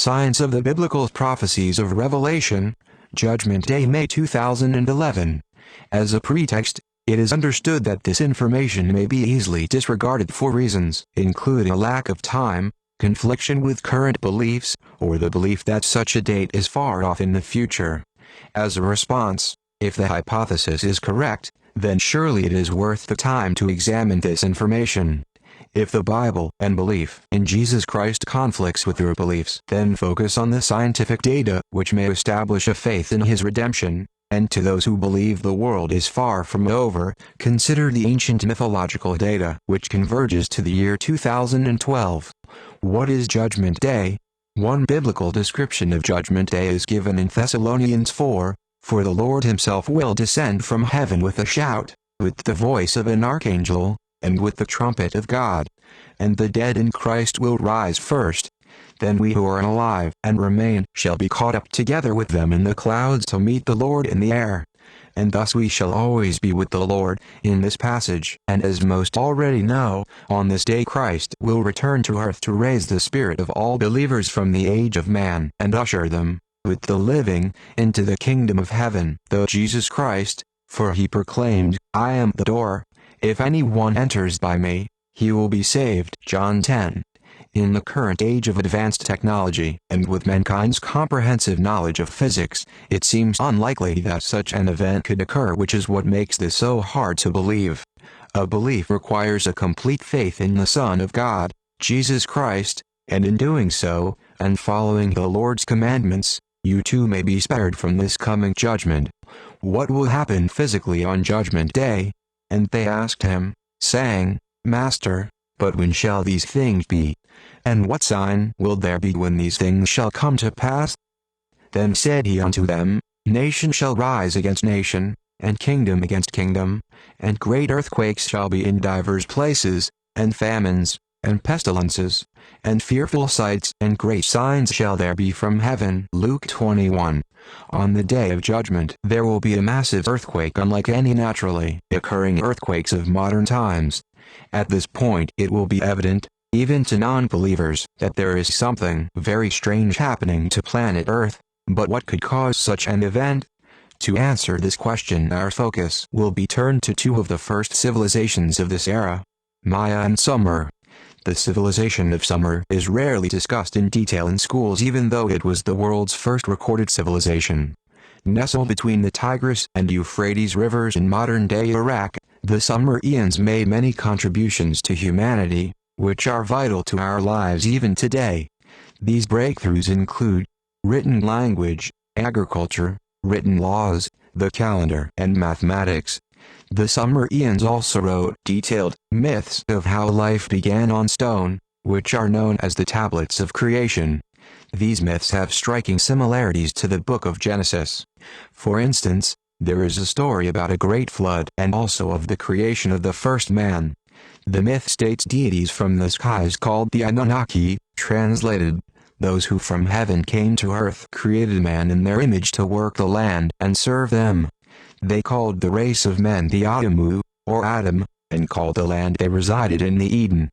Science of the Biblical Prophecies of Revelation, Judgment Day, May 2011. As a pretext, it is understood that this information may be easily disregarded for reasons including a lack of time, confliction with current beliefs, or the belief that such a date is far off in the future. As a response, if the hypothesis is correct, then surely it is worth the time to examine this information. If the Bible and belief in Jesus Christ conflicts with your beliefs, then focus on the scientific data which may establish a faith in His redemption, and to those who believe the world is far from over, consider the ancient mythological data which converges to the year 2012. What is Judgment Day? One biblical description of Judgment Day is given in Thessalonians 4, "For the Lord Himself will descend from heaven with a shout, with the voice of an archangel, and with the trumpet of God. And the dead in Christ will rise first. Then we who are alive and remain shall be caught up together with them in the clouds to meet the Lord in the air. And thus we shall always be with the Lord." In this passage, and as most already know, on this day Christ will return to earth to raise the spirit of all believers from the age of man and usher them, with the living, into the kingdom of heaven. Though Jesus Christ, for He proclaimed, "I am the door. If anyone enters by me, he will be saved." John 10. In the current age of advanced technology, and with mankind's comprehensive knowledge of physics, it seems unlikely that such an event could occur, which is what makes this so hard to believe. A belief requires a complete faith in the Son of God, Jesus Christ, and in doing so, and following the Lord's commandments, you too may be spared from this coming judgment. What will happen physically on Judgment Day? And they asked him, saying, "Master, but when shall these things be? And what sign will there be when these things shall come to pass?" Then said he unto them, "Nation shall rise against nation, and kingdom against kingdom, and great earthquakes shall be in divers places, and famines, and pestilences, and fearful sights and great signs shall there be from heaven." Luke 21. On the day of judgment, there will be a massive earthquake unlike any naturally occurring earthquakes of modern times. At this point, it will be evident, even to non-believers, that there is something very strange happening to planet Earth. But what could cause such an event? To answer this question, our focus will be turned to two of the first civilizations of this era, Maya and Sumer. The civilization of Sumer is rarely discussed in detail in schools, even though it was the world's first recorded civilization. Nestled between the Tigris and Euphrates rivers in modern-day Iraq, the Sumerians made many contributions to humanity, which are vital to our lives even today. These breakthroughs include written language, agriculture, written laws, the calendar, and mathematics. The Sumerians also wrote detailed myths of how life began on stone, which are known as the Tablets of Creation. These myths have striking similarities to the book of Genesis. For instance, there is a story about a great flood and also of the creation of the first man. The myth states deities from the skies called the Anunnaki, translated, those who from heaven came to earth, created man in their image to work the land and serve them. They called the race of men the Adamu, or Adam, and called the land they resided in the Eden.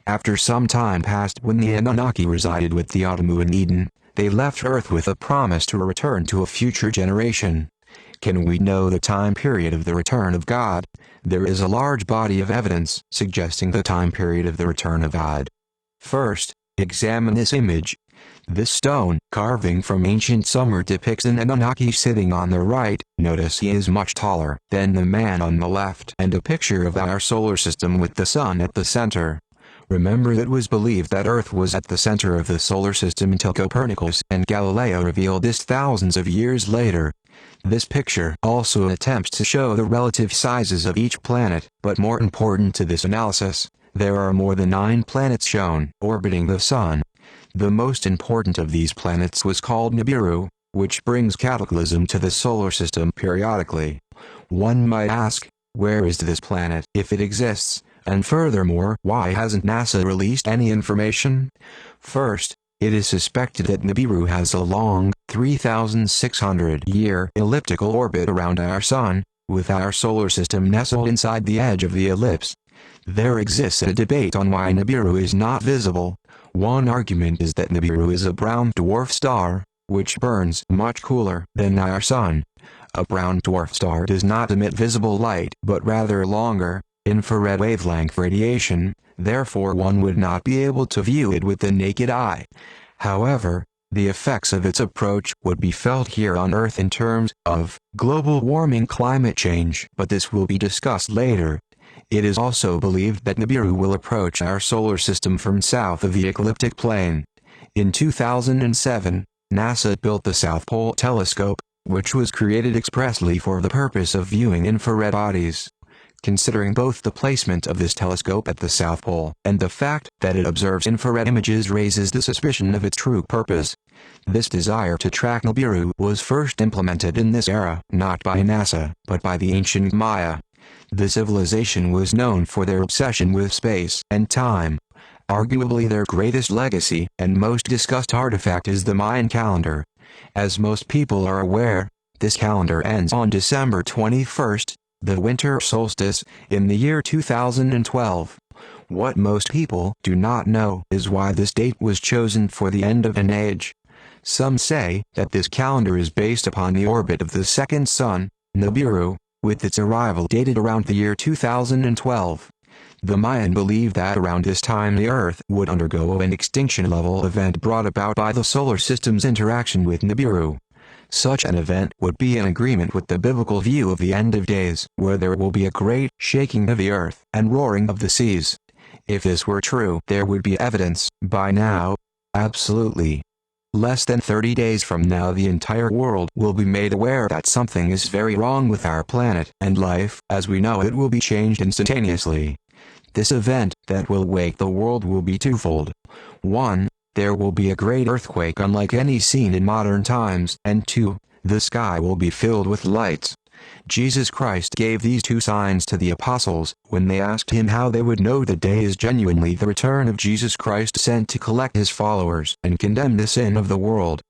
After some time passed when the Anunnaki resided with the Adamu in Eden, they left Earth with a promise to return to a future generation. Can we know the time period of the return of God? There is a large body of evidence suggesting the time period of the return of God. First, examine this image. This stone carving from ancient Sumer depicts an Anunnaki sitting on the right. Notice he is much taller than the man on the left, and a picture of our solar system with the sun at the center. Remember, it was believed that Earth was at the center of the solar system until Copernicus and Galileo revealed this thousands of years later. This picture also attempts to show the relative sizes of each planet, but more important to this analysis, there are more than 9 planets shown orbiting the Sun. The most important of these planets was called Nibiru, which brings cataclysm to the solar system periodically. One might ask, where is this planet if it exists? And furthermore, why hasn't NASA released any information? First, it is suspected that Nibiru has a long, 3,600-year elliptical orbit around our Sun, with our solar system nestled inside the edge of the ellipse. There exists a debate on why Nibiru is not visible. One argument is that Nibiru is a brown dwarf star, which burns much cooler than our Sun. A brown dwarf star does not emit visible light but rather longer, infrared wavelength radiation, therefore one would not be able to view it with the naked eye. However, the effects of its approach would be felt here on Earth in terms of global warming climate change, but this will be discussed later. It is also believed that Nibiru will approach our solar system from south of the ecliptic plane. In 2007, NASA built the South Pole Telescope, which was created expressly for the purpose of viewing infrared bodies. Considering both the placement of this telescope at the South Pole and the fact that it observes infrared images raises the suspicion of its true purpose. This desire to track Nibiru was first implemented in this era not by NASA, but by the ancient Maya. The civilization was known for their obsession with space and time. Arguably their greatest legacy and most discussed artifact is the Mayan calendar. As most people are aware, this calendar ends on December 21st, the winter solstice, in the year 2012. What most people do not know is why this date was chosen for the end of an age. Some say that this calendar is based upon the orbit of the second sun, Nibiru, with its arrival dated around the year 2012. The Mayan believed that around this time the Earth would undergo an extinction-level event brought about by the solar system's interaction with Nibiru. Such an event would be in agreement with the biblical view of the end of days, where there will be a great shaking of the earth and roaring of the seas. If this were true, there would be evidence, by now. Absolutely. Less than 30 days from now the entire world will be made aware that something is very wrong with our planet, and life, as we know it, will be changed instantaneously. This event that will wake the world will be twofold. 1. There will be a great earthquake unlike any seen in modern times, and 2. The sky will be filled with lights. Jesus Christ gave these two signs to the apostles when they asked him how they would know the day is genuinely the return of Jesus Christ sent to collect his followers and condemn the sin of the world.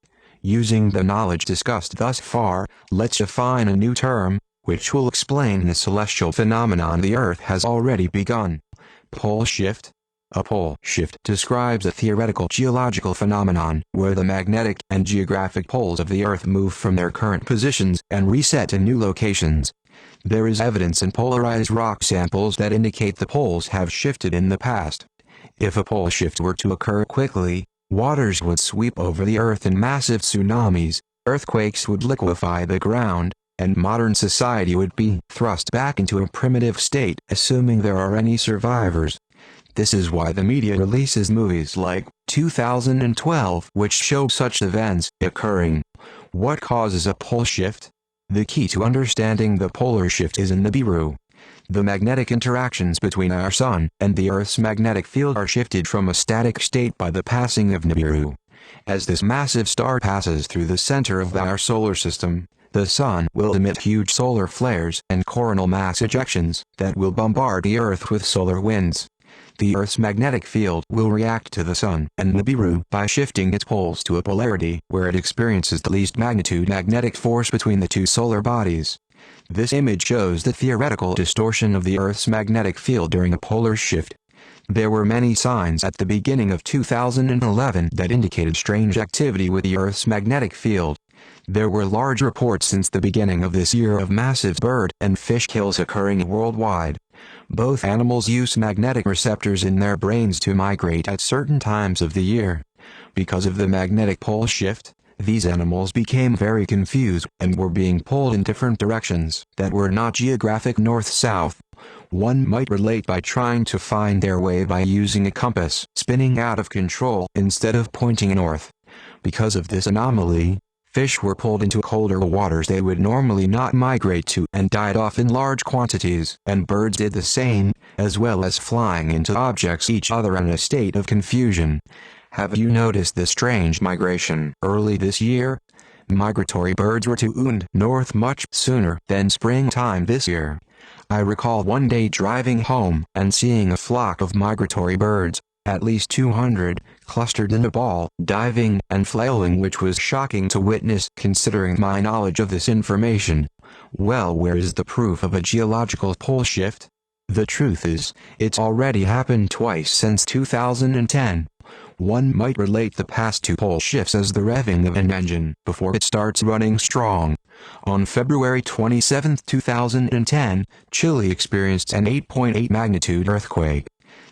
Using the knowledge discussed thus far, let's define a new term, which will explain the celestial phenomenon the Earth has already begun. Pole shift. A pole shift describes a theoretical geological phenomenon where the magnetic and geographic poles of the Earth move from their current positions and reset to new locations. There is evidence in polarized rock samples that indicate the poles have shifted in the past. If a pole shift were to occur quickly, waters would sweep over the Earth in massive tsunamis, earthquakes would liquefy the ground, and modern society would be thrust back into a primitive state, assuming there are any survivors. This is why the media releases movies like 2012 which show such events occurring. What causes a pole shift? The key to understanding the polar shift is in Nibiru. The magnetic interactions between our Sun and the Earth's magnetic field are shifted from a static state by the passing of Nibiru. As this massive star passes through the center of our solar system, the Sun will emit huge solar flares and coronal mass ejections that will bombard the Earth with solar winds. The Earth's magnetic field will react to the Sun and Nibiru by shifting its poles to a polarity where it experiences the least magnitude magnetic force between the two solar bodies. This image shows the theoretical distortion of the Earth's magnetic field during a polar shift. There were many signs at the beginning of 2011 that indicated strange activity with the Earth's magnetic field. There were large reports since the beginning of this year of massive bird and fish kills occurring worldwide. Both animals use magnetic receptors in their brains to migrate at certain times of the year. Because of the magnetic pole shift, these animals became very confused and were being pulled in different directions that were not geographic north-south. One might relate by trying to find their way by using a compass spinning out of control instead of pointing north. Because of this anomaly, fish were pulled into colder waters they would normally not migrate to and died off in large quantities, and birds did the same, as well as flying into objects each other in a state of confusion. Have you noticed this strange migration early this year? Migratory birds were tuned north much sooner than springtime this year. I recall one day driving home and seeing a flock of migratory birds, at least 200, clustered in a ball, diving and flailing, which was shocking to witness considering my knowledge of this information. Well, where is the proof of a geological pole shift? The truth is, it's already happened twice since 2010. One might relate the past two pole shifts as the revving of an engine before it starts running strong. On February 27, 2010, Chile experienced an 8.8 magnitude earthquake.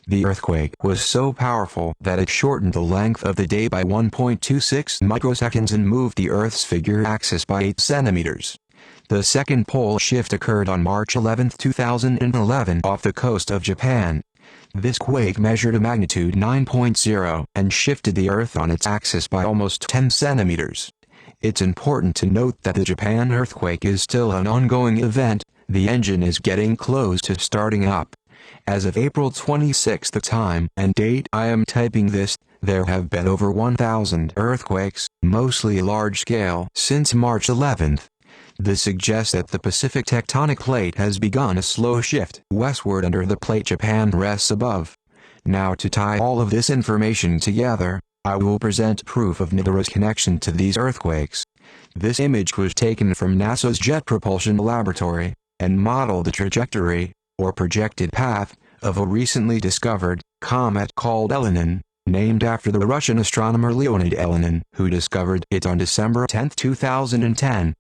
The earthquake was so powerful that it shortened the length of the day by 1.26 microseconds and moved the Earth's figure axis by 8 centimeters. The second pole shift occurred on March 11, 2011 off the coast of Japan. This quake measured a magnitude 9.0 and shifted the Earth on its axis by almost 10 centimeters. It's important to note that the Japan earthquake is still an ongoing event. The engine is getting close to starting up. As of April 26, the time and date I am typing this, there have been over 1,000 earthquakes, mostly large-scale, since March 11. This suggests that the Pacific tectonic plate has begun a slow shift westward under the plate Japan rests above. Now, to tie all of this information together, I will present proof of Nibiru's connection to these earthquakes. This image was taken from NASA's Jet Propulsion Laboratory, and modeled the trajectory, or projected path, of a recently discovered comet called Elenin, named after the Russian astronomer Leonid Elenin, who discovered it on December 10, 2010.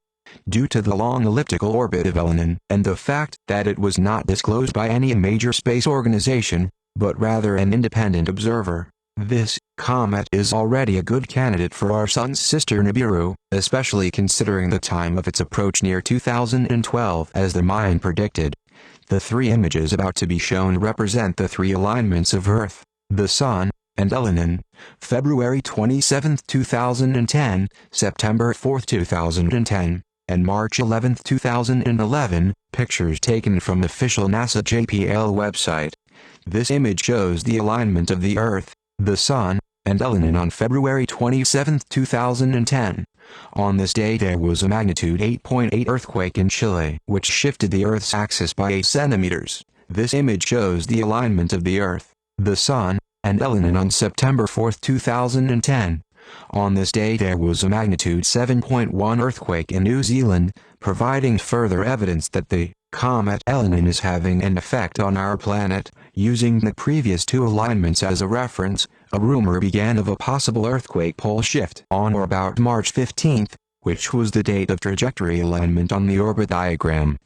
Due to the long elliptical orbit of Elenin, and the fact that it was not disclosed by any major space organization, but rather an independent observer, this comet is already a good candidate for our Sun's sister Nibiru, especially considering the time of its approach near 2012 as the Mayan predicted. The three images about to be shown represent the three alignments of Earth, the Sun, and Elenin. February 27, 2010, September 4, 2010, and March 11, 2011, pictures taken from official NASA JPL website. This image shows the alignment of the Earth, the Sun, and Elenin on February 27, 2010. On this day there was a magnitude 8.8 earthquake in Chile, which shifted the Earth's axis by 8 centimeters. This image shows the alignment of the Earth, the Sun, and Elenin on September 4, 2010. On this day there was a magnitude 7.1 earthquake in New Zealand, providing further evidence that the comet Elenin is having an effect on our planet. Using the previous two alignments as a reference, a rumor began of a possible earthquake pole shift on or about March 15, which was the date of trajectory alignment on the orbit diagram.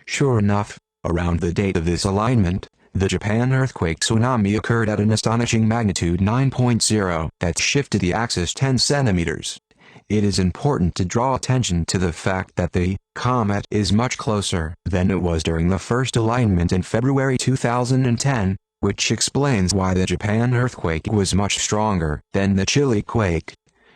Sure enough, around the date of this alignment, the Japan earthquake tsunami occurred at an astonishing magnitude 9.0 that shifted the axis 10 centimeters. It is important to draw attention to the fact that the comet is much closer than it was during the first alignment in February 2010, which explains why the Japan earthquake was much stronger than the Chile quake.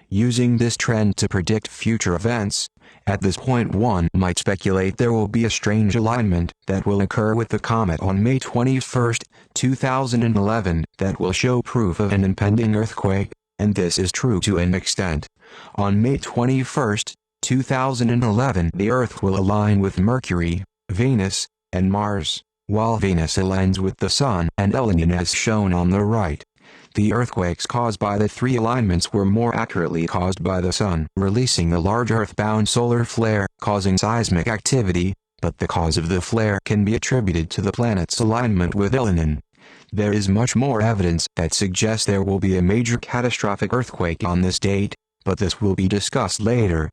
Using this trend to predict future events, at this point one might speculate there will be a strange alignment that will occur with the comet on May 21, 2011 that will show proof of an impending earthquake, and this is true to an extent. On May 21, 2011 the Earth will align with Mercury, Venus, and Mars, while Venus aligns with the Sun and Elenin as shown on the right. The earthquakes caused by the three alignments were more accurately caused by the Sun releasing a large earthbound solar flare causing seismic activity, but the cause of the flare can be attributed to the planet's alignment with Elenin. There is much more evidence that suggests there will be a major catastrophic earthquake on this date, but this will be discussed later.